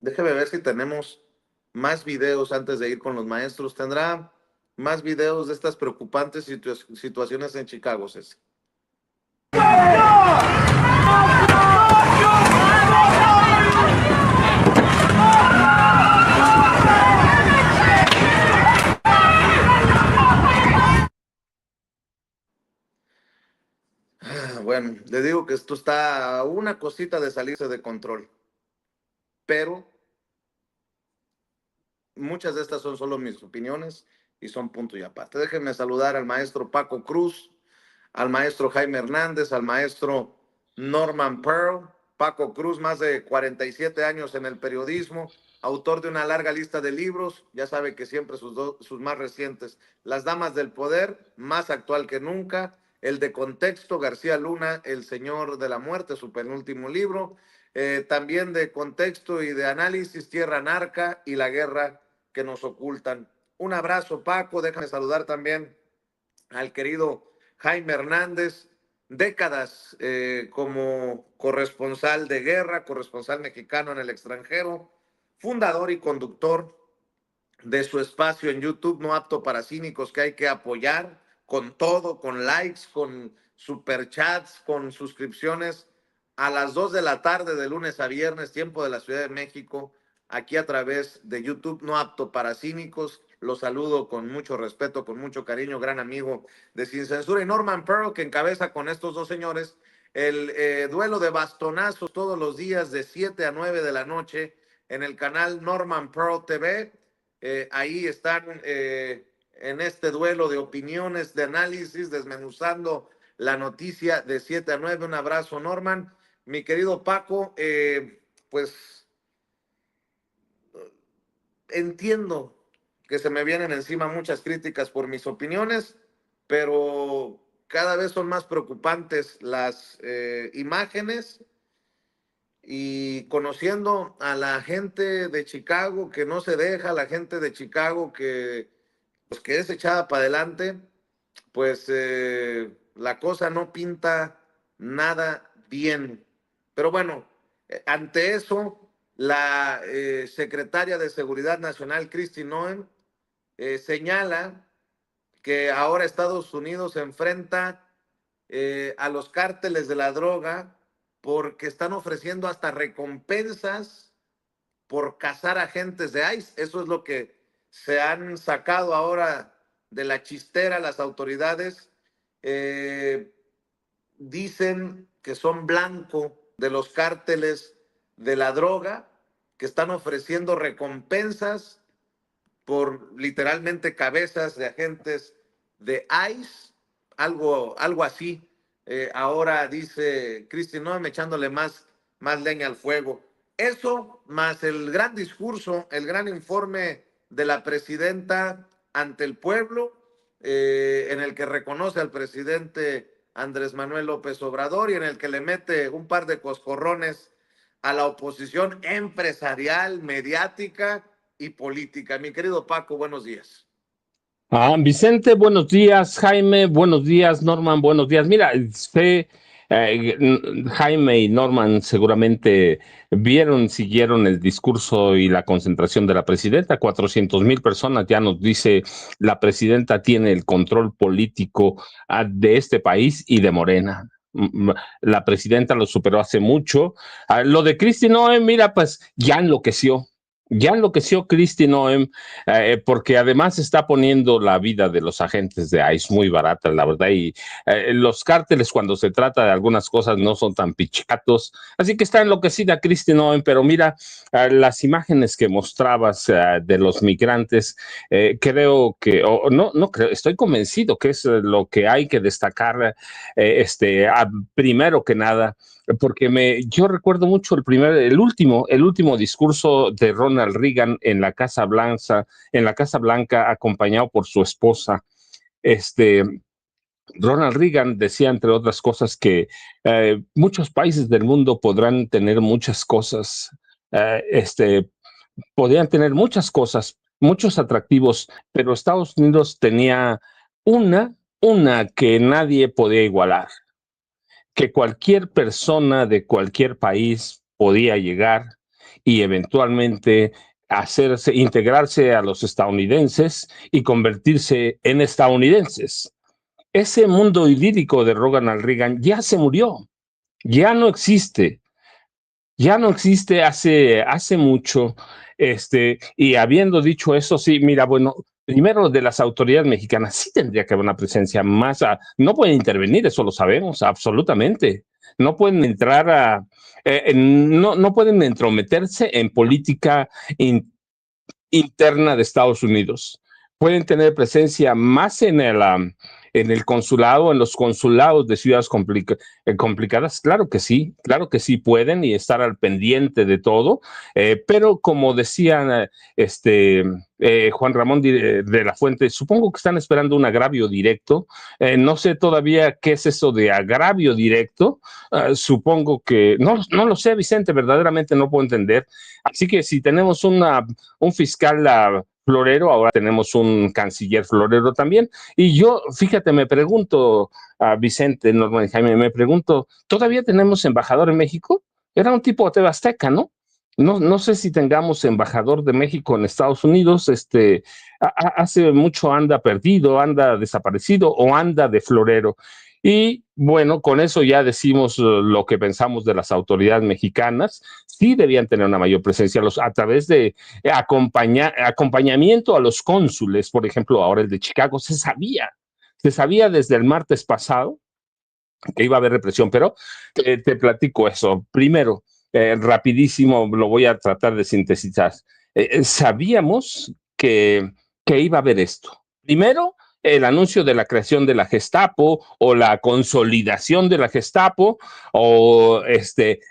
Déjeme ver si tenemos más videos antes de ir con los maestros. ¿Tendrá más videos de estas preocupantes situaciones en Chicago, Ceci? Bueno, le digo que esto está a una cosita de salirse de control, pero muchas de estas son solo mis opiniones y son punto y aparte. Déjenme saludar al maestro Paco Cruz, al maestro Jaime Hernández, al maestro Norman Pearl. Paco Cruz, más de 47 años en el periodismo, autor de una larga lista de libros, ya sabe que siempre sus más recientes, Las Damas del Poder, más actual que nunca, el de Contexto, García Luna, El Señor de la Muerte, su penúltimo libro, también de Contexto y de Análisis, Tierra Narca y la Guerra que nos ocultan. Un abrazo, Paco, déjame saludar también al querido Jaime Hernández, décadas como corresponsal de guerra, corresponsal mexicano en el extranjero, fundador y conductor de su espacio en YouTube, No Apto para Cínicos, que hay que apoyar con todo, con likes, con superchats, con suscripciones, a las 2 de la tarde de lunes a viernes, tiempo de la Ciudad de México, aquí a través de YouTube, No Apto para Cínicos. Los saludo con mucho respeto, con mucho cariño, gran amigo de Sin Censura, y Norman Pearl, que encabeza con estos dos señores el duelo de bastonazos todos los días de 7 a 9 de la noche en el canal Norman Pearl TV. Ahí están en este duelo de opiniones, de análisis, desmenuzando la noticia de 7 a 9. Un abrazo, Norman. Mi querido Paco, pues entiendo que se me vienen encima muchas críticas por mis opiniones, pero cada vez son más preocupantes las imágenes, y conociendo a la gente de Chicago que no se deja, la gente de Chicago pues, que es echada para adelante, pues la cosa no pinta nada bien. Pero bueno, ante eso, la secretaria de Seguridad Nacional, Kristi Noem, señala que ahora Estados Unidos se enfrenta a los cárteles de la droga porque están ofreciendo hasta recompensas por cazar agentes de ICE. Eso es lo que se han sacado ahora de la chistera las autoridades. Eh, Dicen que son blanco de los cárteles de la droga, que están ofreciendo recompensas por literalmente cabezas de agentes de ICE, algo así. Ahora dice Kristi Noem, echándole más leña al fuego. Eso, más el gran discurso, el gran informe de la presidenta ante el pueblo, en el que reconoce al presidente Andrés Manuel López Obrador y en el que le mete un par de coscorrones a la oposición empresarial, mediática y política. Mi querido Paco, buenos días. Vicente, buenos días. Jaime, buenos días. Norman, buenos días. Mira, Jaime y Norman seguramente siguieron el discurso y la concentración de la presidenta. 400,000 personas, ya nos dice la presidenta, tiene el control político de este país y de Morena. La presidenta lo superó hace mucho. Lo de Kristi Noem, mira, pues ya enloqueció. Ya enloqueció Kristi Noem, porque además está poniendo la vida de los agentes de ICE muy barata, la verdad, y los cárteles cuando se trata de algunas cosas no son tan pichatos, así que está enloquecida Kristi Noem, pero mira, las imágenes que mostrabas de los migrantes, creo que, no creo, estoy convencido que es lo que hay que destacar, primero que nada, porque yo recuerdo mucho el último discurso de Ronald Reagan en la Casa Blanca, acompañado por su esposa. Ronald Reagan decía, entre otras cosas, que muchos países del mundo podrán tener muchas cosas, eh, este, podrían tener muchas cosas, muchos atractivos, pero Estados Unidos tenía una que nadie podía igualar, que cualquier persona de cualquier país podía llegar y eventualmente integrarse a los estadounidenses y convertirse en estadounidenses. Ese mundo idílico de Ronald Reagan ya se murió, ya no existe. Ya no existe hace mucho, y habiendo dicho eso, sí, mira, bueno, primero de las autoridades mexicanas sí tendría que haber una presencia más, no pueden intervenir, eso lo sabemos, absolutamente. No pueden entrar no pueden entrometerse en política interna de Estados Unidos. Pueden tener presencia más en el consulado, en los consulados de ciudades complicadas. Claro que sí pueden y estar al pendiente de todo, pero como decía Juan Ramón de la Fuente, supongo que están esperando un agravio directo. No sé todavía qué es eso de agravio directo. Supongo que, no lo sé, Vicente, verdaderamente no puedo entender. Así que si tenemos un fiscal florero, ahora tenemos un canciller florero también. Y yo, fíjate, me pregunto, Vicente, Norman y Jaime, me pregunto, ¿todavía tenemos embajador en México? Era un tipo de TV Azteca, ¿no? No sé si tengamos embajador de México en Estados Unidos, hace mucho anda perdido, anda desaparecido o anda de florero. Y bueno, con eso ya decimos lo que pensamos de las autoridades mexicanas. Sí debían tener una mayor presencia a través de acompañamiento a los cónsules, por ejemplo, ahora el de Chicago, se sabía desde el martes pasado que iba a haber represión, pero te platico eso. Primero, rapidísimo, lo voy a tratar de sintetizar. Sabíamos que iba a haber esto. Primero, el anuncio de la creación de la Gestapo o la consolidación de la Gestapo o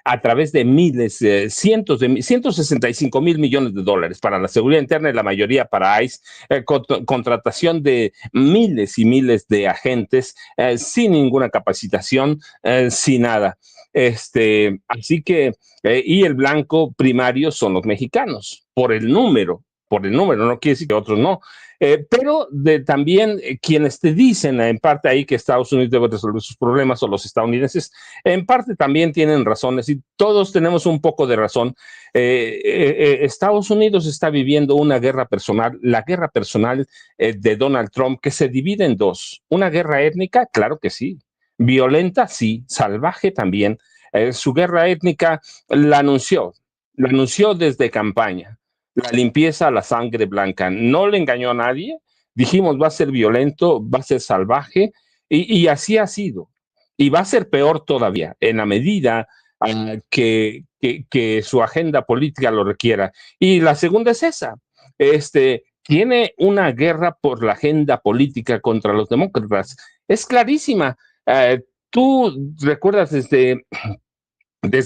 a través de miles, cientos de 165 mil millones de dólares para la seguridad interna y la mayoría para ICE, contratación de miles y miles de agentes sin ninguna capacitación, sin nada. Así que, y el blanco primario son los mexicanos, por el número, no quiere decir que otros no. Pero también quienes te dicen en parte ahí que Estados Unidos debe resolver sus problemas o los estadounidenses, en parte también tienen razones y todos tenemos un poco de razón. Estados Unidos está viviendo una guerra personal, la guerra personal de Donald Trump, que se divide en dos. Una guerra étnica, claro que sí. Violenta, sí. Salvaje también. Su guerra étnica la anunció desde campaña. La limpieza a la sangre blanca. No le engañó a nadie. Dijimos, va a ser violento, va a ser salvaje, y así ha sido. Y va a ser peor todavía, en la medida que su agenda política lo requiera. Y la segunda es esa. Tiene una guerra por la agenda política contra los demócratas. Es clarísima. Tú recuerdas desde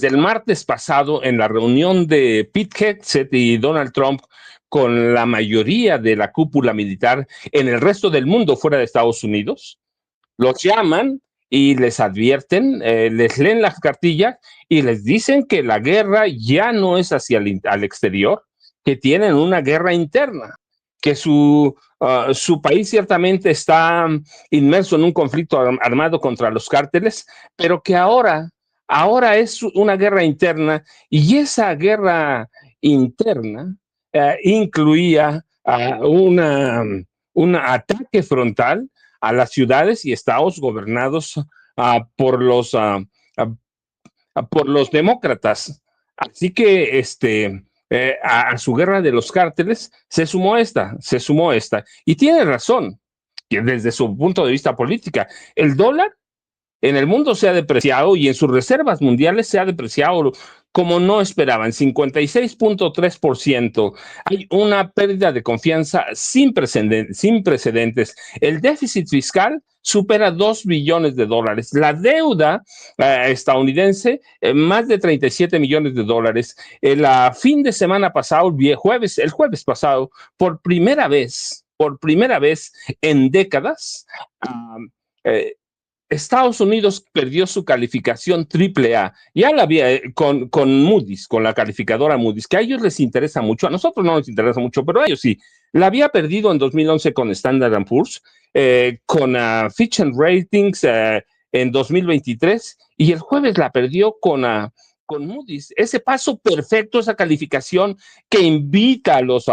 el martes pasado, en la reunión de Pete Hegseth y Donald Trump con la mayoría de la cúpula militar en el resto del mundo fuera de Estados Unidos, los llaman y les advierten, les leen las cartillas y les dicen que la guerra ya no es hacia al exterior, que tienen una guerra interna, que su país ciertamente está inmerso en un conflicto armado contra los cárteles, pero que ahora es una guerra interna, y esa guerra interna incluía un ataque frontal a las ciudades y estados gobernados por por los demócratas. Así que a su guerra de los cárteles se sumó esta. Y tiene razón, que desde su punto de vista política, el dólar en el mundo se ha depreciado y en sus reservas mundiales se ha depreciado como no esperaban, 56.3%. Hay una pérdida de confianza sin precedentes. El déficit fiscal supera 2 billones de dólares. La deuda estadounidense, más de 37 millones de dólares. El fin de semana pasado, el jueves pasado, por primera vez en décadas, Estados Unidos perdió su calificación AAA. Ya la había con Moody's, con la calificadora Moody's, que a ellos les interesa mucho, a nosotros no nos interesa mucho, pero a ellos sí. La había perdido en 2011 con Standard & Poor's, con Fitch and Ratings en 2023, y el jueves la perdió con con Moody's. Ese paso perfecto, esa calificación que invita a los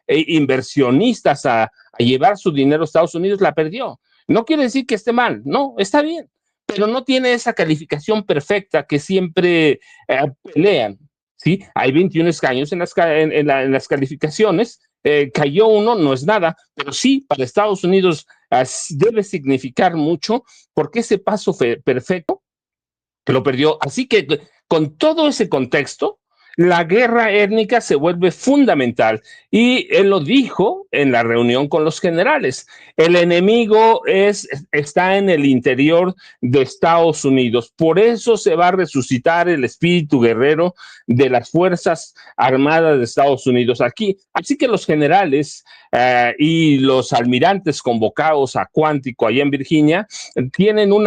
inversionistas a llevar su dinero a Estados Unidos, la perdió. No quiere decir que esté mal, no, está bien, pero no tiene esa calificación perfecta que siempre pelean. ¿Sí? Hay 21 escaños en las calificaciones, cayó uno, no es nada, pero sí, para Estados Unidos debe significar mucho porque ese paso perfecto que lo perdió. Así que con todo ese contexto, la guerra étnica se vuelve fundamental. Y él lo dijo en la reunión con los generales. El enemigo está en el interior de Estados Unidos. Por eso se va a resucitar el espíritu guerrero de las Fuerzas Armadas de Estados Unidos aquí. Así que los generales y los almirantes convocados a Cuántico allá en Virginia tienen un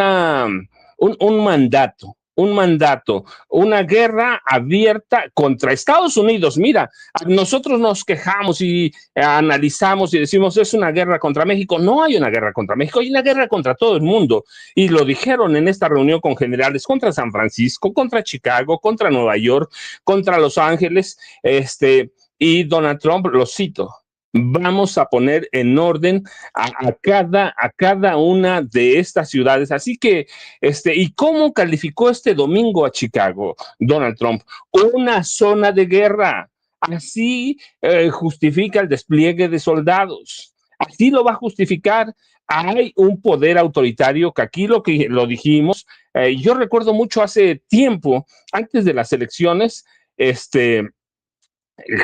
mandato, una guerra abierta contra Estados Unidos. Mira, nosotros nos quejamos y analizamos y decimos es una guerra contra México. No hay una guerra contra México, hay una guerra contra todo el mundo. Y lo dijeron en esta reunión con generales contra San Francisco, contra Chicago, contra Nueva York, contra Los Ángeles, y Donald Trump, lo cito, vamos a poner en orden a cada una de estas ciudades. Así que, ¿y cómo calificó este domingo a Chicago Donald Trump? Una zona de guerra. Así justifica el despliegue de soldados. Así lo va a justificar. Hay un poder autoritario que aquí lo dijimos. Yo recuerdo mucho hace tiempo, antes de las elecciones,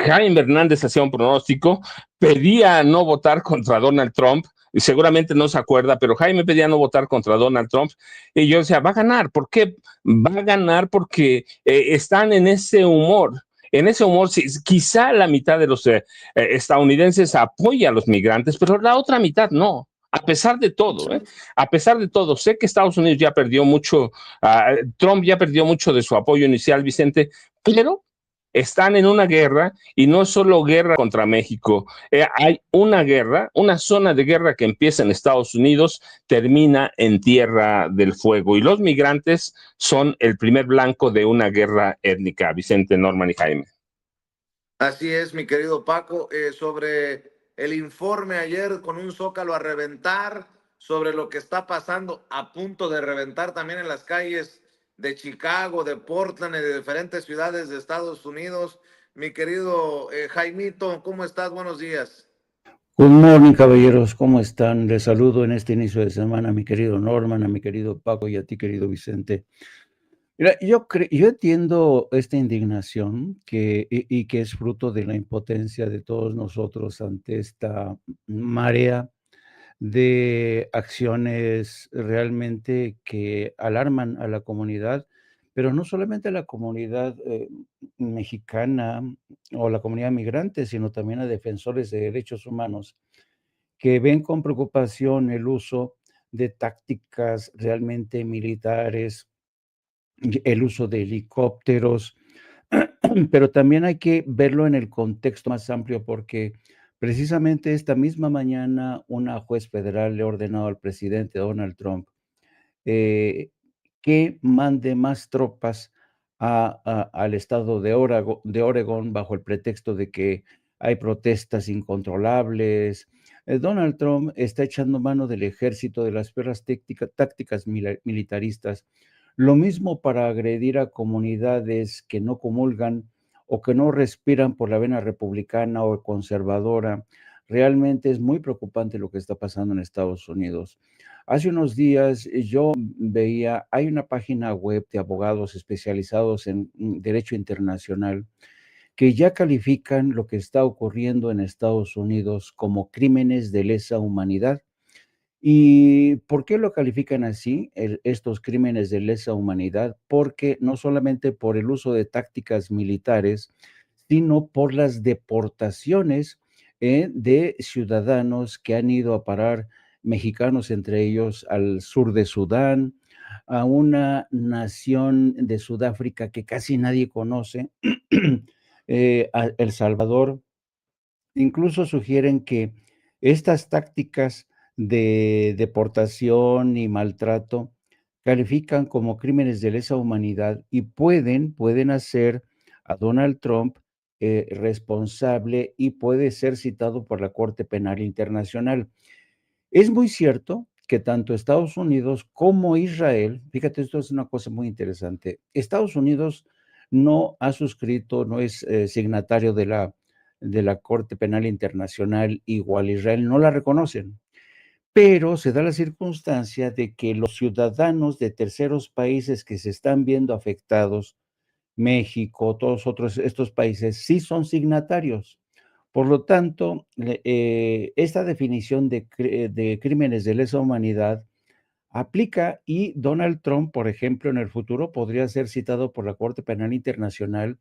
Jaime Hernández hacía un pronóstico, pedía no votar contra Donald Trump, y seguramente no se acuerda, pero Jaime pedía no votar contra Donald Trump, y yo decía, va a ganar, ¿por qué? Va a ganar porque están en ese humor, sí, quizá la mitad de los estadounidenses apoya a los migrantes, pero la otra mitad no. A pesar de todo, a pesar de todo, sé que Estados Unidos ya perdió mucho, Trump ya perdió mucho de su apoyo inicial, Vicente, pero están en una guerra y no es solo guerra contra México. Hay una guerra, una zona de guerra que empieza en Estados Unidos, termina en Tierra del Fuego y los migrantes son el primer blanco de una guerra étnica. Vicente, Norman y Jaime. Así es, mi querido Paco, sobre el informe ayer con un zócalo a reventar, sobre lo que está pasando a punto de reventar también en las calles de Chicago, de Portland y de diferentes ciudades de Estados Unidos. Mi querido Jaimito, ¿cómo estás? Buenos días. Good morning, caballeros, ¿cómo están? Les saludo en este inicio de semana a mi querido Norman, a mi querido Paco y a ti, querido Vicente. Mira, yo entiendo esta indignación y que es fruto de la impotencia de todos nosotros ante esta marea de acciones realmente que alarman a la comunidad, pero no solamente a la comunidad mexicana o la comunidad migrante, sino también a defensores de derechos humanos que ven con preocupación el uso de tácticas realmente militares, el uso de helicópteros, pero también hay que verlo en el contexto más amplio porque precisamente esta misma mañana una juez federal le ha ordenado al presidente Donald Trump eh, que mande más tropas al estado de Oregon bajo el pretexto de que hay protestas incontrolables. Donald Trump está echando mano del ejército, de las peores tácticas militaristas, lo mismo para agredir a comunidades que no comulgan o que no respiran por la vena republicana o conservadora. Realmente es muy preocupante lo que está pasando en Estados Unidos. Hace unos días yo veía, hay una página web de abogados especializados en derecho internacional que ya califican lo que está ocurriendo en Estados Unidos como crímenes de lesa humanidad. ¿Y por qué lo califican así, estos crímenes de lesa humanidad? Porque no solamente por el uso de tácticas militares, sino por las deportaciones de ciudadanos que han ido a parar, mexicanos entre ellos, al sur de Sudán, a una nación de Sudáfrica que casi nadie conoce, a El Salvador. Incluso sugieren que estas tácticas de deportación y maltrato califican como crímenes de lesa humanidad y pueden hacer a Donald Trump responsable y puede ser citado por la Corte Penal Internacional. Es muy cierto que tanto Estados Unidos como Israel, fíjate, esto es una cosa muy interesante. Estados Unidos no ha suscrito, no es signatario de la Corte Penal Internacional, igual Israel no la reconocen, pero se da la circunstancia de que los ciudadanos de terceros países que se están viendo afectados, México, todos otros estos países, sí son signatarios. Por lo tanto, esta definición de crímenes de lesa humanidad aplica y Donald Trump, por ejemplo, en el futuro podría ser citado por la Corte Penal Internacional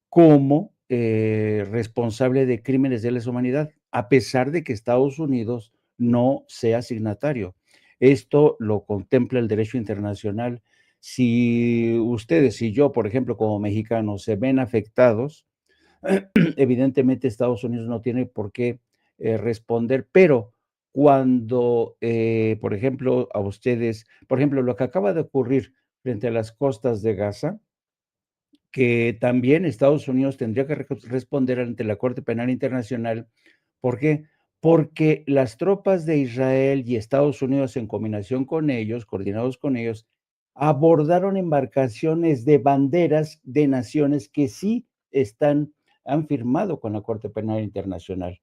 como responsable de crímenes de lesa humanidad, a pesar de que Estados Unidos no sea signatario. Esto lo contempla el derecho internacional. Si ustedes y yo, por ejemplo, como mexicanos, se ven afectados, evidentemente Estados Unidos no tiene por qué responder, pero cuando, por ejemplo, a ustedes, por ejemplo, lo que acaba de ocurrir frente a las costas de Gaza, que también Estados Unidos tendría que responder ante la Corte Penal Internacional. ¿Por qué? Porque las tropas de Israel y Estados Unidos, en combinación con ellos, coordinados con ellos, abordaron embarcaciones de banderas de naciones que sí han firmado con la Corte Penal Internacional.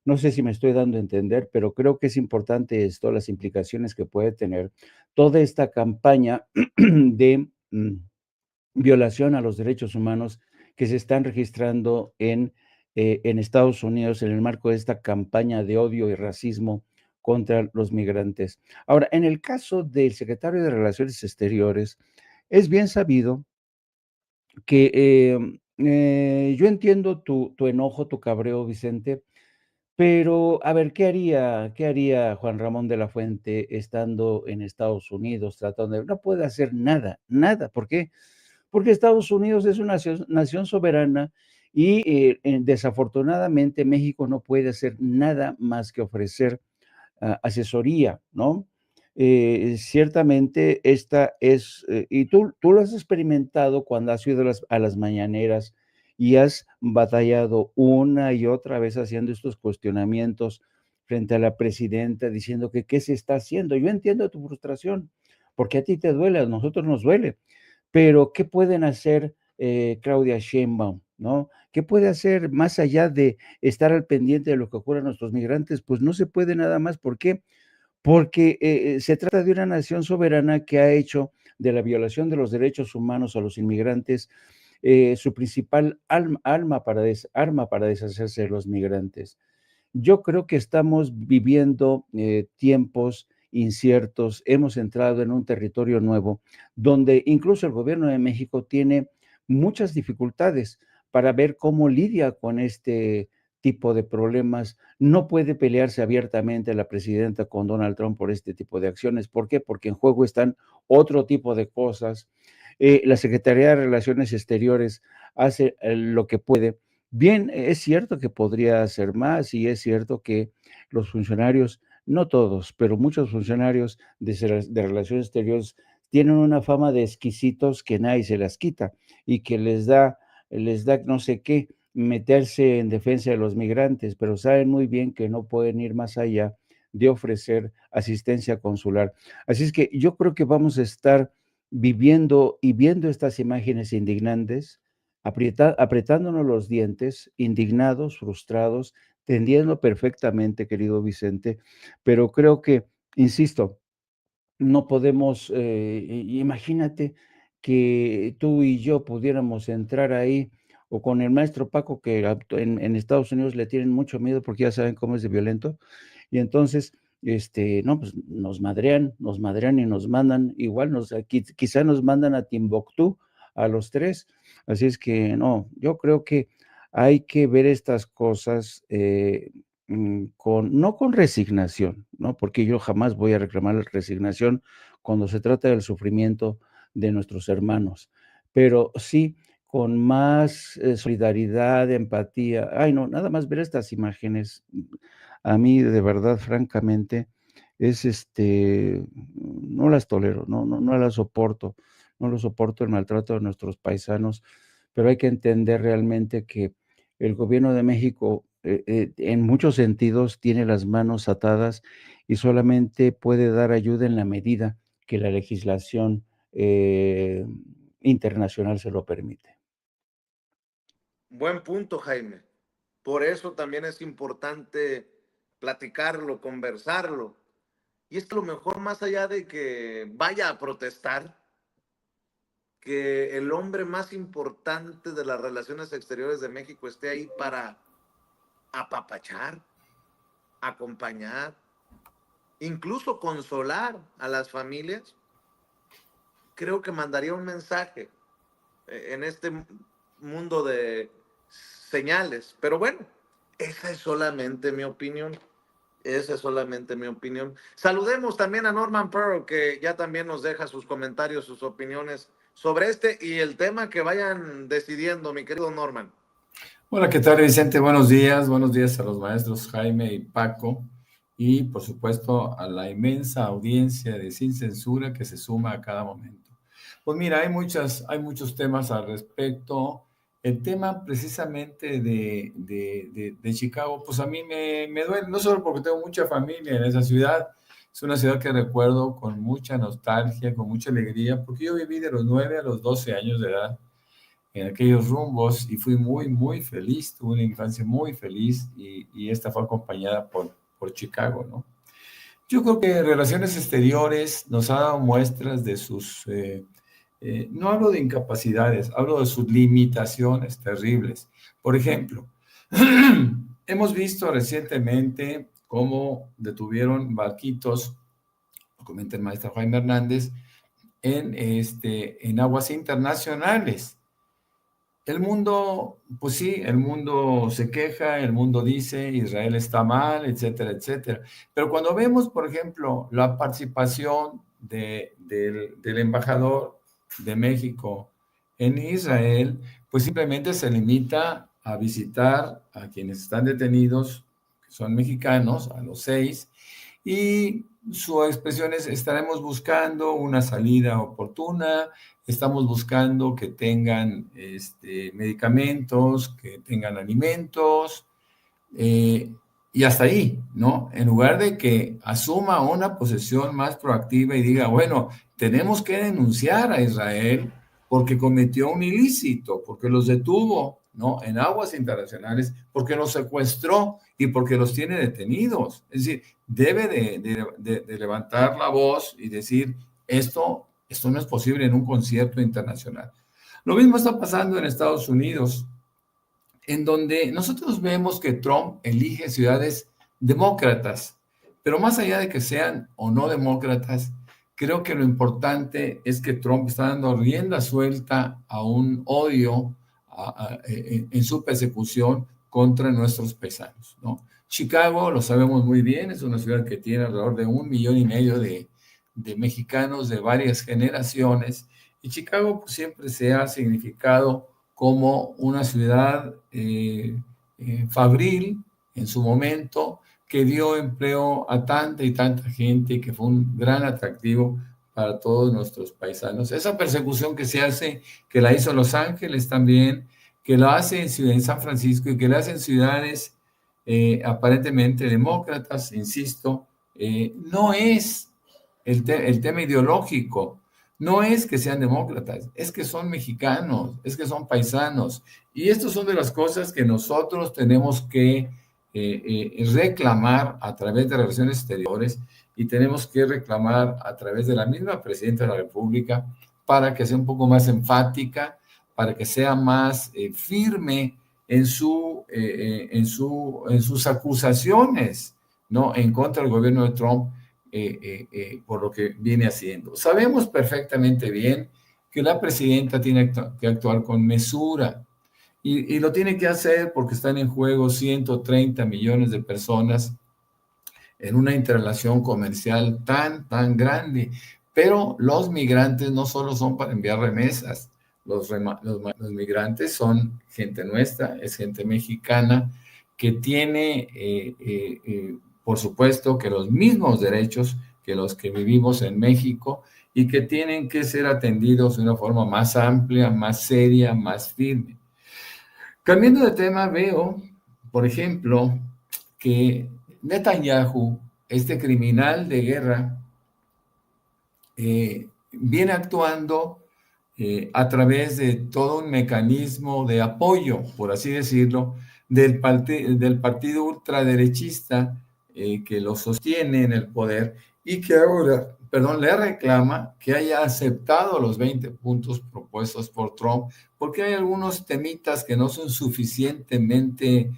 No sé si me estoy dando a entender, pero creo que es importante esto, las implicaciones que puede tener toda esta campaña de violación a los derechos humanos que se están registrando en Estados Unidos en el marco de esta campaña de odio y racismo contra los migrantes. Ahora, en el caso del secretario de Relaciones Exteriores, es bien sabido que yo entiendo tu enojo, tu cabreo, Vicente, pero a ver, qué haría Juan Ramón de la Fuente estando en Estados Unidos tratando de, no puede hacer nada, nada? ¿Por qué? Porque Estados Unidos es una nación soberana y desafortunadamente México no puede hacer nada más que ofrecer asesoría, ¿no? Ciertamente esta es, y tú lo has experimentado cuando has ido a las mañaneras y has batallado una y otra vez haciendo estos cuestionamientos frente a la presidenta, diciendo que qué se está haciendo. Yo entiendo tu frustración, porque a ti te duele, a nosotros nos duele, pero ¿qué pueden hacer Claudia Sheinbaum, ¿no? ¿Qué puede hacer más allá de estar al pendiente de lo que ocurre a nuestros migrantes? Pues no se puede nada más. ¿Por qué? Porque se trata de una nación soberana que ha hecho de la violación de los derechos humanos a los inmigrantes su principal arma para deshacerse de los migrantes. Yo creo que estamos viviendo tiempos inciertos, hemos entrado en un territorio nuevo, donde incluso el gobierno de México tiene muchas dificultades para ver cómo lidia con este tipo de problemas. No puede pelearse abiertamente la presidenta con Donald Trump por este tipo de acciones. ¿Por qué? Porque en juego están otro tipo de cosas. La Secretaría de Relaciones Exteriores hace lo que puede. Bien, es cierto que podría hacer más y es cierto que los funcionarios, no todos, pero muchos funcionarios de Relaciones Exteriores tienen una fama de exquisitos que nadie se las quita y que les da no sé qué, meterse en defensa de los migrantes, pero saben muy bien que no pueden ir más allá de ofrecer asistencia consular. Así es que yo creo que vamos a estar viviendo y viendo estas imágenes indignantes, apretándonos los dientes, indignados, frustrados, te entiendo perfectamente, querido Vicente, pero creo que, insisto, no podemos, imagínate que tú y yo pudiéramos entrar ahí, o con el maestro Paco, que en Estados Unidos le tienen mucho miedo porque ya saben cómo es de violento, y entonces, no, pues nos madrean y nos mandan, igual quizá nos mandan a Timbuktu a los tres. Así es que no, yo creo que hay que ver estas cosas no con resignación, ¿no? Porque yo jamás voy a reclamar la resignación cuando se trata del sufrimiento de nuestros hermanos, pero sí con más solidaridad, empatía. Ay, no, nada más ver estas imágenes, a mí de verdad, francamente, no las tolero, no las soporto, no lo soporto el maltrato de nuestros paisanos, pero hay que entender realmente que el gobierno de México, en muchos sentidos tiene las manos atadas y solamente puede dar ayuda en la medida que la legislación, internacional se lo permite. Buen punto, Jaime. Por eso también es importante platicarlo, conversarlo. Y es que a lo mejor más allá de que vaya a protestar, que el hombre más importante de las relaciones exteriores de México esté ahí para apapachar, acompañar, incluso consolar a las familias, creo que mandaría un mensaje en este mundo de señales. Pero bueno, esa es solamente mi opinión. Esa es solamente mi opinión. Saludemos también a Norman Pearl, que ya también nos deja sus comentarios, sus opiniones sobre este y el tema que vayan decidiendo, mi querido Norman. Hola, ¿qué tal, Vicente? Buenos días a los maestros Jaime y Paco, y por supuesto a la inmensa audiencia de Sin Censura que se suma a cada momento. Pues mira, hay muchos temas al respecto. El tema precisamente de Chicago, pues a mí me duele, no solo porque tengo mucha familia en esa ciudad, es una ciudad que recuerdo con mucha nostalgia, con mucha alegría, porque yo viví de los 9 a los 12 años de edad en aquellos rumbos y fui muy feliz, tuve una infancia muy feliz y esta fue acompañada por Chicago, ¿no? Yo creo que Relaciones Exteriores nos ha dado muestras de sus, no hablo de incapacidades, hablo de sus limitaciones terribles. Por ejemplo, hemos visto recientemente cómo detuvieron barquitos, lo comenta el maestro Jaime Hernández, en aguas internacionales. El mundo, pues sí, el mundo se queja, el mundo dice Israel está mal, etcétera, etcétera. Pero cuando vemos, por ejemplo, la participación del embajador de México en Israel, pues simplemente se limita a visitar a quienes están detenidos, que son mexicanos, a los 6, y su expresión es: estaremos buscando una salida oportuna, estamos buscando que tengan medicamentos, que tengan alimentos, y hasta ahí, ¿no? En lugar de que asuma una posición más proactiva y diga, bueno, tenemos que denunciar a Israel porque cometió un ilícito, porque los detuvo, ¿no? En aguas internacionales, porque los secuestró y porque los tiene detenidos. Es decir, debe de levantar la voz y decir, esto no es posible en un concierto internacional. Lo mismo está pasando en Estados Unidos, en donde nosotros vemos que Trump elige ciudades demócratas, pero más allá de que sean o no demócratas, creo que lo importante es que Trump está dando rienda suelta a un odio en su persecución contra nuestros paisanos, ¿no? Chicago, lo sabemos muy bien, es una ciudad que tiene alrededor de 1,5 millones de mexicanos de varias generaciones, y Chicago pues, siempre se ha significado como una ciudad fabril en su momento, que dio empleo a tanta y tanta gente y que fue un gran atractivo para todos nuestros paisanos. Esa persecución que se hace, que la hizo Los Ángeles también, que la hace en San Francisco y que la hace en ciudades aparentemente demócratas, insisto, no es el tema ideológico. No es que sean demócratas, es que son mexicanos, es que son paisanos. Y estas son de las cosas que nosotros tenemos que reclamar a través de Relaciones Exteriores, y tenemos que reclamar a través de la misma Presidenta de la República para que sea un poco más enfática, para que sea más firme en sus acusaciones, ¿no? En contra del gobierno de Trump. Por lo que viene haciendo. Sabemos perfectamente bien que la presidenta tiene que actuar con mesura y lo tiene que hacer porque están en juego 130 millones de personas en una interrelación comercial tan grande. Pero los migrantes no solo son para enviar remesas, los migrantes son gente nuestra, es gente mexicana que tiene por supuesto, que los mismos derechos que los que vivimos en México y que tienen que ser atendidos de una forma más amplia, más seria, más firme. Cambiando de tema, veo, por ejemplo, que Netanyahu, este criminal de guerra, viene actuando a través de todo un mecanismo de apoyo, por así decirlo, del partido ultraderechista que lo sostiene en el poder y que ahora, le reclama que haya aceptado los 20 puntos propuestos por Trump, porque hay algunos temitas que no son suficientemente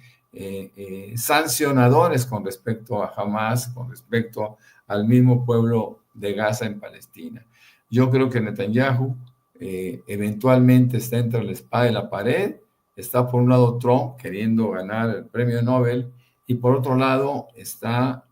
sancionadores con respecto a Hamas, con respecto al mismo pueblo de Gaza en Palestina. Yo creo que Netanyahu eventualmente está entre la espada y la pared. Está por un lado Trump queriendo ganar el premio Nobel y por otro lado está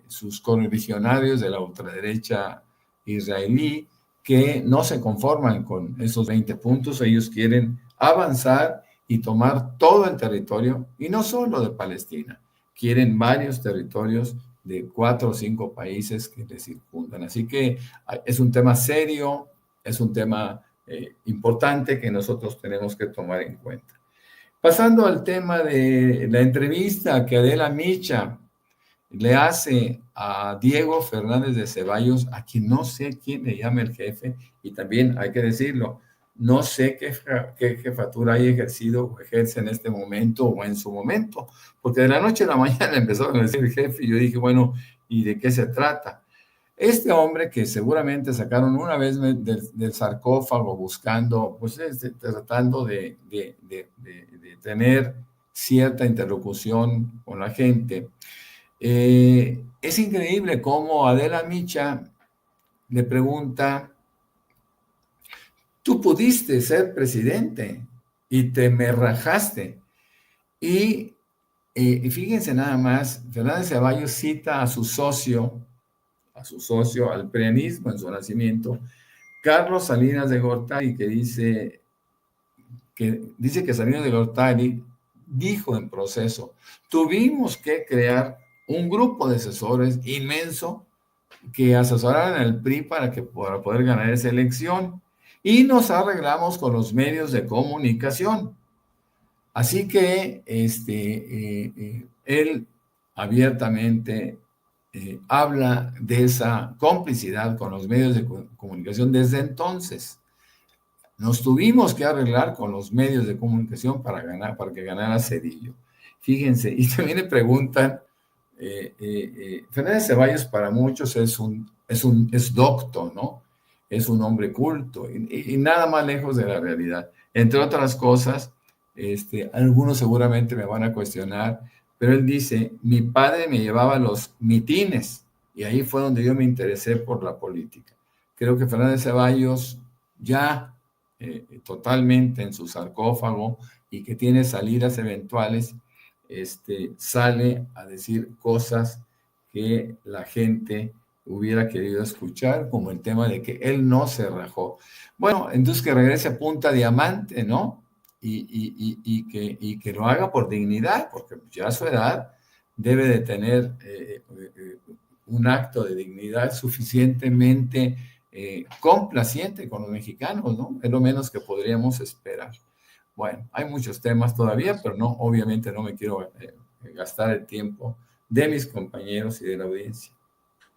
sus correligionarios de la ultraderecha israelí que no se conforman con esos 20 puntos. Ellos quieren avanzar y tomar todo el territorio, y no solo de Palestina, quieren varios territorios de 4 o 5 países que le circundan. Así que es un tema serio, es un tema importante que nosotros tenemos que tomar en cuenta. Pasando al tema de la entrevista que Adela Micha le hace a Diego Fernández de Ceballos, a quien no sé quién le llama el jefe, y también hay que decirlo, no sé qué jefatura hay ejercido o ejerce en este momento o en su momento, porque de la noche a la mañana empezó a decir el jefe y yo dije, bueno, ¿y de qué se trata? Este hombre que seguramente sacaron una vez del sarcófago buscando, pues tratando de tener cierta interlocución con la gente. Es increíble cómo Adela Micha le pregunta, tú pudiste ser presidente y te me rajaste. Y fíjense nada más, Fernández Ceballos cita a su socio, al prianismo en su nacimiento, Carlos Salinas de Gortari, que dice que Salinas de Gortari dijo en Proceso, tuvimos que crear un grupo de asesores inmenso que asesoraran al PRI para poder ganar esa elección y nos arreglamos con los medios de comunicación. Así que él abiertamente habla de esa complicidad con los medios de comunicación desde entonces. Nos tuvimos que arreglar con los medios de comunicación para que ganara Zedillo. Fíjense, y también le preguntan, Fernández Ceballos para muchos es docto, ¿no? Es un hombre culto y nada más lejos de la realidad. Entre otras cosas, algunos seguramente me van a cuestionar, pero él dice, mi padre me llevaba a los mitines y ahí fue donde yo me interesé por la política. Creo que Fernández Ceballos ya totalmente en su sarcófago y que tiene salidas eventuales, sale a decir cosas que la gente hubiera querido escuchar, como el tema de que él no se rajó. Bueno, entonces que regrese a punta diamante, ¿no? Y que lo haga por dignidad, porque ya a su edad debe de tener un acto de dignidad suficientemente complaciente con los mexicanos, ¿no? Es lo menos que podríamos esperar. Bueno, hay muchos temas todavía, pero no, obviamente no me quiero gastar el tiempo de mis compañeros y de la audiencia.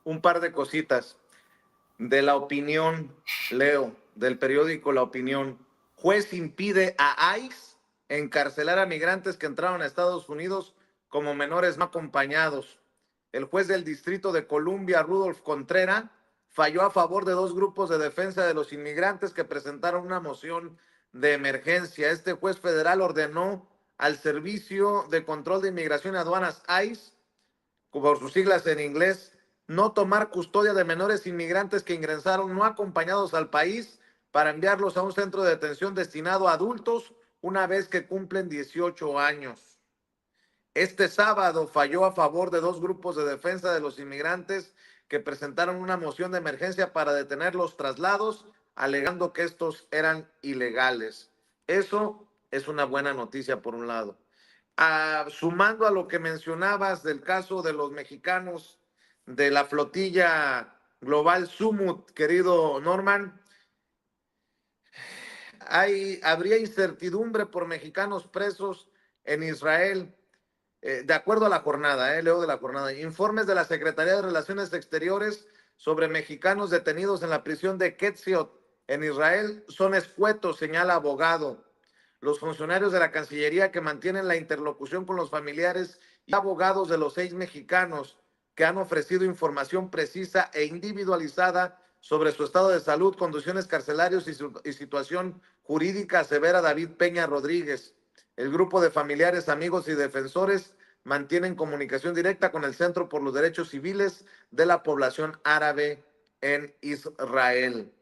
Un par de cositas. De La Opinión, Leo, del periódico La Opinión. Juez impide a ICE encarcelar a migrantes que entraron a Estados Unidos como menores no acompañados. El juez del Distrito de Columbia, Rudolf Contreras, falló a favor de 2 grupos de defensa de los inmigrantes que presentaron una moción de emergencia. Este juez federal ordenó al Servicio de Control de Inmigración y Aduanas, ICE, por sus siglas en inglés, no tomar custodia de menores inmigrantes que ingresaron no acompañados al país para enviarlos a un centro de detención destinado a adultos una vez que cumplen 18 años. Este sábado falló a favor de 2 grupos de defensa de los inmigrantes que presentaron una moción de emergencia para detener los traslados, alegando que estos eran ilegales. Eso es una buena noticia por un lado. Sumando a lo que mencionabas del caso de los mexicanos de la flotilla global Sumut, querido Norman, habría incertidumbre por mexicanos presos en Israel. De acuerdo a la jornada, leo de la jornada, informes de la Secretaría de Relaciones Exteriores sobre mexicanos detenidos en la prisión de Ketziot en Israel son escuetos, señala abogado. Los funcionarios de la Cancillería que mantienen la interlocución con los familiares y abogados de los 6 mexicanos que han ofrecido información precisa e individualizada sobre su estado de salud, condiciones carcelarias y situación jurídica, asevera David Peña Rodríguez. El grupo de familiares, amigos y defensores mantienen comunicación directa con el Centro por los Derechos Civiles de la Población Árabe en Israel.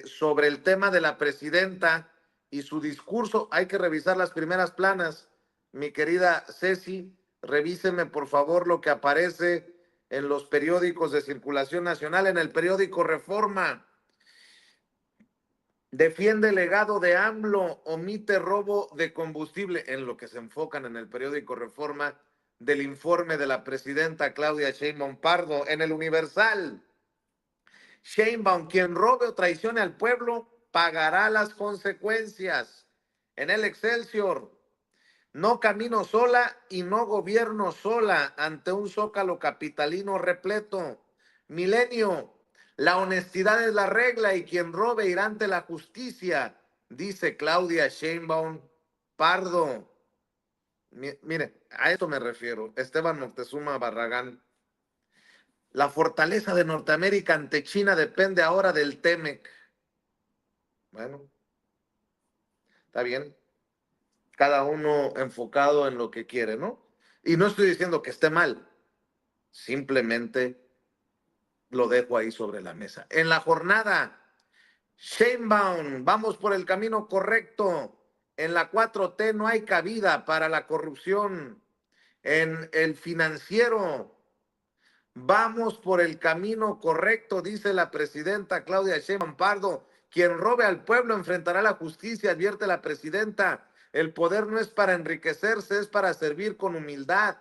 Sobre el tema de la presidenta y su discurso, hay que revisar las primeras planas. Mi querida Ceci, revíseme por favor lo que aparece en los periódicos de circulación nacional. En el periódico Reforma, defiende legado de AMLO, omite robo de combustible, en lo que se enfocan en el periódico Reforma del informe de la presidenta Claudia Sheinbaum Pardo. En el Universal, Sheinbaum, quien robe o traicione al pueblo, pagará las consecuencias. En el Excelsior, no camino sola y no gobierno sola ante un zócalo capitalino repleto. Milenio, la honestidad es la regla y quien robe irá ante la justicia, dice Claudia Sheinbaum Pardo. Mire, a esto me refiero. Esteban Moctezuma Barragán. La fortaleza de Norteamérica ante China depende ahora del TEMEC. Bueno, está bien. Cada uno enfocado en lo que quiere, ¿no? Y no estoy diciendo que esté mal. Simplemente lo dejo ahí sobre la mesa. En la jornada, Sheinbaum, vamos por el camino correcto. En la 4T no hay cabida para la corrupción. En el Financiero, vamos por el camino correcto, dice la presidenta Claudia Sheinbaum Pardo. Quien robe al pueblo enfrentará la justicia, advierte la presidenta. El poder no es para enriquecerse, es para servir con humildad.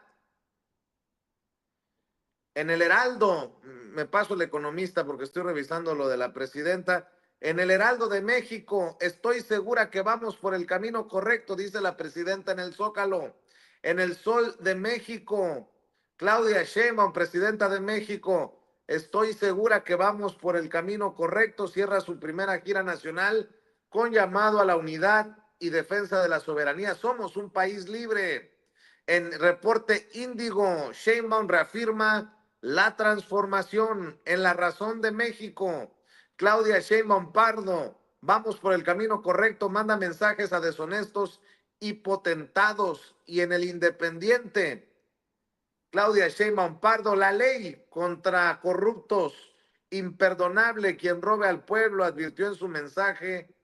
En el Heraldo, me paso el Economista porque estoy revisando lo de la presidenta. En el Heraldo de México, estoy segura que vamos por el camino correcto, dice la presidenta en el Zócalo. En el Sol de México, Claudia Sheinbaum, presidenta de México, estoy segura que vamos por el camino correcto, cierra su primera gira nacional con llamado a la unidad y defensa de la soberanía. Somos un país libre. En Reporte Índigo, Sheinbaum reafirma la transformación. En La Razón de México, Claudia Sheinbaum Pardo, vamos por el camino correcto, manda mensajes a deshonestos y potentados. Y en El Independiente, Claudia Sheinbaum Pardo, la ley contra corruptos, imperdonable, quien robe al pueblo, advirtió en su mensaje.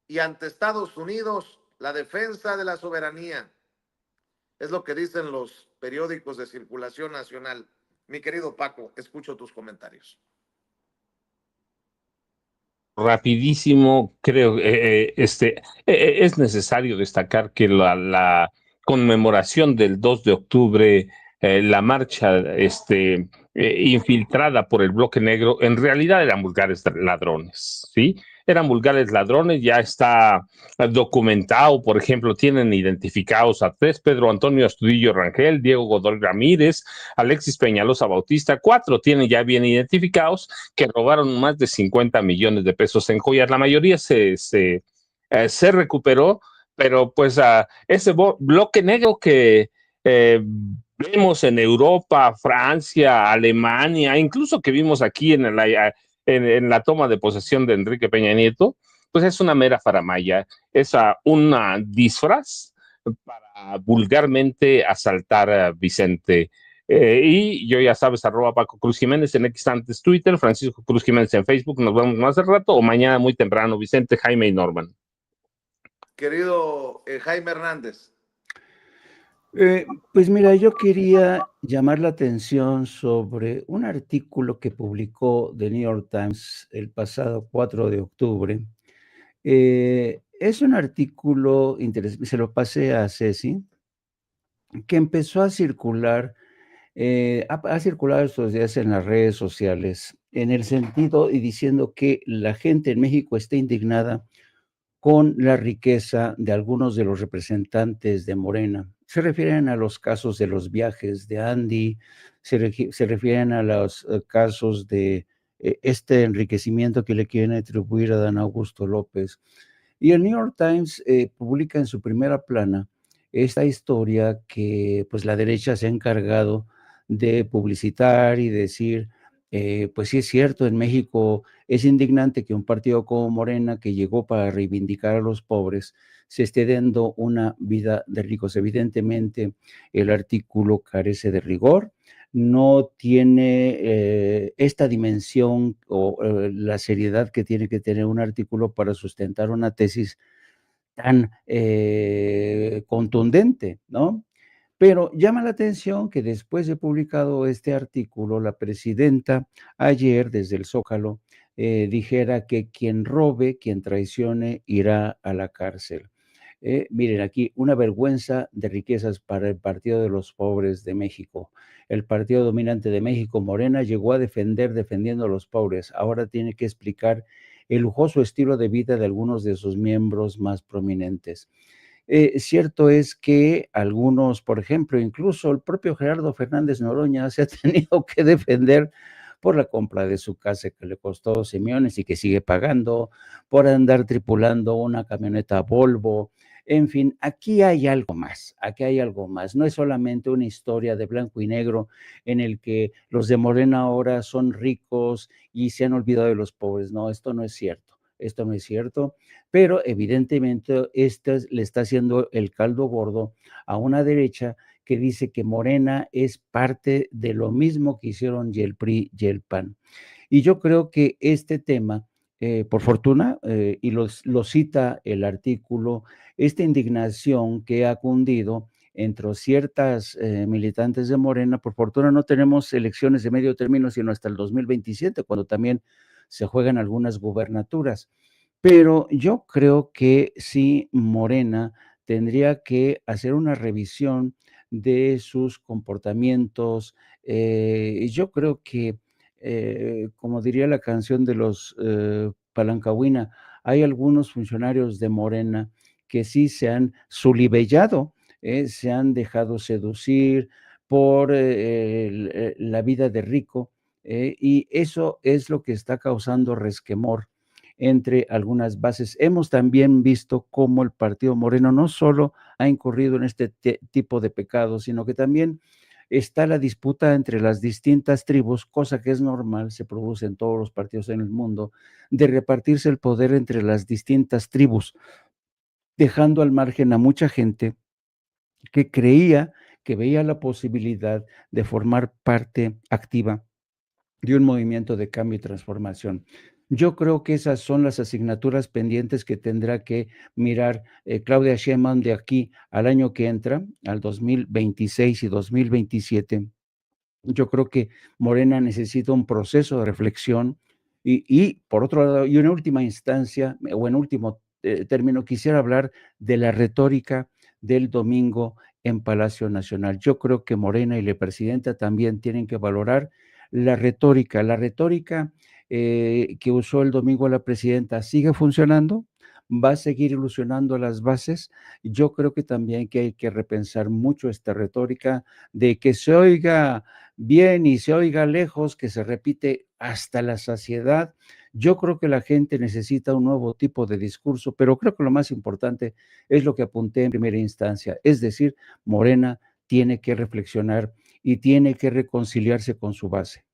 Y ante Estados Unidos, la defensa de la soberanía. Es lo que dicen los periódicos de circulación nacional. Mi querido Paco, escucho tus comentarios. Rapidísimo, creo, es necesario destacar que la conmemoración del 2 de octubre, la marcha infiltrada por el Bloque Negro, en realidad eran vulgares ladrones, ¿sí? Eran vulgares ladrones, ya está documentado, por ejemplo, tienen identificados a 3, Pedro Antonio Astudillo Rangel, Diego Godoy Ramírez, Alexis Peñalosa Bautista, 4 tienen ya bien identificados, que robaron más de 50 millones de pesos en joyas. La mayoría se recuperó, pero pues ese bloque negro que vemos en Europa, Francia, Alemania, incluso que vimos aquí en la toma de posesión de Enrique Peña Nieto, pues es una mera faramaya, es una disfraz para vulgarmente asaltar a Vicente. Y yo ya sabes, @ Paco Cruz Jiménez en X antes Twitter, Francisco Cruz Jiménez en Facebook. Nos vemos más de rato o mañana muy temprano. Vicente, Jaime y Norman. Querido Jaime Hernández. Pues mira, yo quería llamar la atención sobre un artículo que publicó The New York Times el pasado 4 de octubre. Es un artículo interesante, se lo pasé a Ceci. que empezó a circular, ha circulado estos días en las redes sociales, en el sentido y diciendo que la gente en México está indignada con la riqueza de algunos de los representantes de Morena. Se refieren a los casos de los viajes de Andy, se refieren a los casos de este enriquecimiento que le quieren atribuir a Dan Augusto López. Y el New York Times publica en su primera plana esta historia que pues la derecha se ha encargado de publicitar y decir, pues sí es cierto, en México es indignante que un partido como Morena, que llegó para reivindicar a los pobres, se esté dando una vida de ricos. Evidentemente, el artículo carece de rigor, no tiene esta dimensión o la seriedad que tiene que tener un artículo para sustentar una tesis tan contundente, ¿no? Pero llama la atención que después de publicado este artículo, la presidenta ayer desde el Zócalo dijera que quien robe, quien traicione, irá a la cárcel. Miren, aquí una vergüenza de riquezas para el Partido de los Pobres de México. El partido dominante de México, Morena, llegó a defendiendo a los pobres. Ahora tiene que explicar el lujoso estilo de vida de algunos de sus miembros más prominentes. Cierto es que algunos, por ejemplo, incluso el propio Gerardo Fernández Noroña se ha tenido que defender por la compra de su casa que le costó 12 millones y que sigue pagando, por andar tripulando una camioneta Volvo. En fin, aquí hay algo más, aquí hay algo más. No es solamente una historia de blanco y negro en el que los de Morena ahora son ricos y se han olvidado de los pobres. No, esto no es cierto. Esto no es cierto, pero evidentemente esto le está haciendo el caldo gordo a una derecha que dice que Morena es parte de lo mismo que hicieron y el PRI y el PAN. Y yo creo que este tema, por fortuna, y lo cita el artículo, esta indignación que ha cundido entre ciertas militantes de Morena, por fortuna no tenemos elecciones de medio término, sino hasta el 2027, cuando también se juegan algunas gubernaturas. Pero yo creo que sí, Morena tendría que hacer una revisión de sus comportamientos. Yo creo que, como diría la canción de los Palancahuina, hay algunos funcionarios de Morena que sí se han sulibellado, se han dejado seducir por la vida de rico, y eso es lo que está causando resquemor entre algunas bases. Hemos también visto cómo el partido Moreno no solo ha incurrido en este tipo de pecados, sino que también está la disputa entre las distintas tribus, cosa que es normal, se produce en todos los partidos en el mundo, de repartirse el poder entre las distintas tribus, dejando al margen a mucha gente que creía que veía la posibilidad de formar parte activa de un movimiento de cambio y transformación. Yo creo que esas son las asignaturas pendientes que tendrá que mirar Claudia Sheinbaum de aquí al año que entra, al 2026 y 2027. Yo creo que Morena necesita un proceso de reflexión y por otro lado, y en última instancia, o en último término, quisiera hablar de la retórica del domingo en Palacio Nacional. Yo creo que Morena y la presidenta también tienen que valorar la retórica. La retórica que usó el domingo la presidenta sigue funcionando, va a seguir ilusionando a las bases. Yo creo que también que hay que repensar mucho esta retórica de que se oiga bien y se oiga lejos, que se repite hasta la saciedad. Yo creo que la gente necesita un nuevo tipo de discurso, pero creo que lo más importante es lo que apunté en primera instancia, es decir, Morena tiene que reflexionar y tiene que reconciliarse con su base.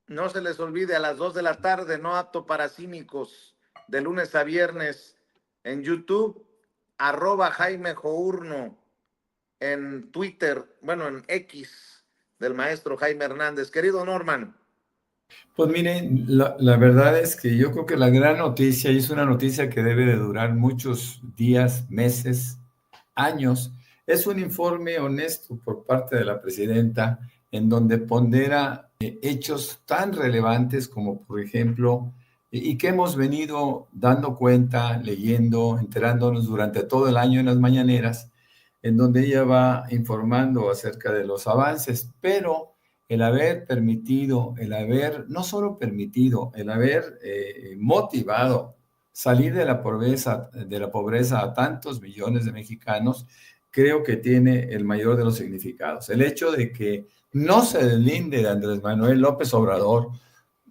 No se les olvide, a las 2 de la tarde, no apto para cínicos, de lunes a viernes en YouTube, @Jaime Journo, en Twitter, bueno, en X, del maestro Jaime Hernández. Querido Norman. Pues miren, la verdad es que yo creo que la gran noticia, y es una noticia que debe de durar muchos días, meses, años, es un informe honesto por parte de la presidenta en donde pondera hechos tan relevantes como, por ejemplo, y que hemos venido dando cuenta, leyendo, enterándonos durante todo el año en las mañaneras, en donde ella va informando acerca de los avances, pero el haber permitido, no solo permitido, el haber motivado salir de la pobreza a tantos millones de mexicanos, creo que tiene el mayor de los significados. El hecho de que no se deslinde de Andrés Manuel López Obrador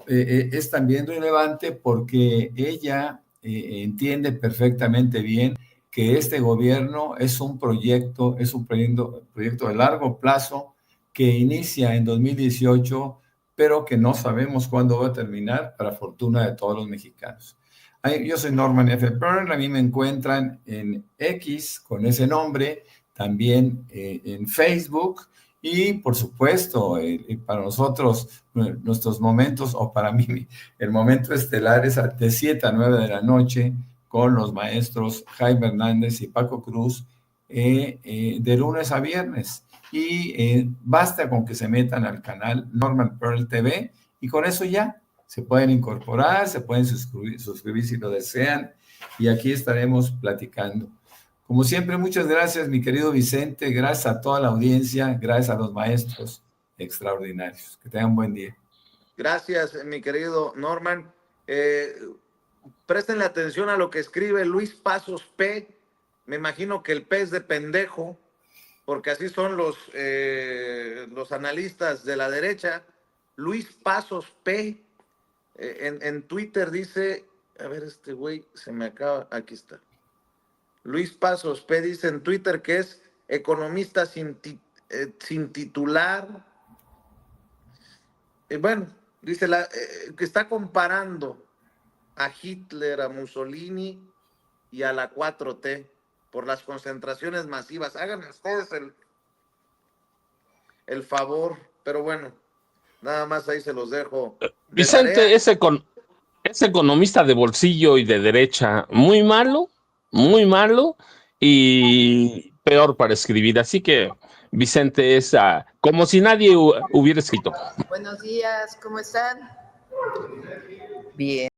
es también relevante porque ella entiende perfectamente bien que este gobierno es un proyecto de largo plazo que inicia en 2018, pero que no sabemos cuándo va a terminar, para fortuna de todos los mexicanos. Yo soy Norman F. Pearl, a mí me encuentran en X con ese nombre, también en Facebook, y por supuesto, para nosotros, nuestros momentos, o para mí, el momento estelar es de 7 a 9 de la noche, con los maestros Jaime Hernández y Paco Cruz, de lunes a viernes. Y basta con que se metan al canal Norman Pearl TV, y con eso ya se pueden incorporar, se pueden suscribir si lo desean, y aquí estaremos platicando. Como siempre, muchas gracias, mi querido Vicente, gracias a toda la audiencia, gracias a los maestros extraordinarios. Que tengan buen día. Gracias, mi querido Norman. Presten atención a lo que escribe Luis Pasos P. Me imagino que el P es de pendejo, porque así son los analistas de la derecha. Luis Pasos P. En Twitter dice, a ver, este güey se me acaba, aquí está. Luis Pasos P dice en Twitter que es economista sin titular. Bueno, dice que está comparando a Hitler, a Mussolini y a la 4T por las concentraciones masivas. Hagan ustedes el favor, pero bueno, nada más ahí se los dejo. Vicente es economista de bolsillo y de derecha, muy malo y peor para escribir. Así que Vicente es como si nadie hubiera escrito. Buenos días, ¿cómo están? Bien.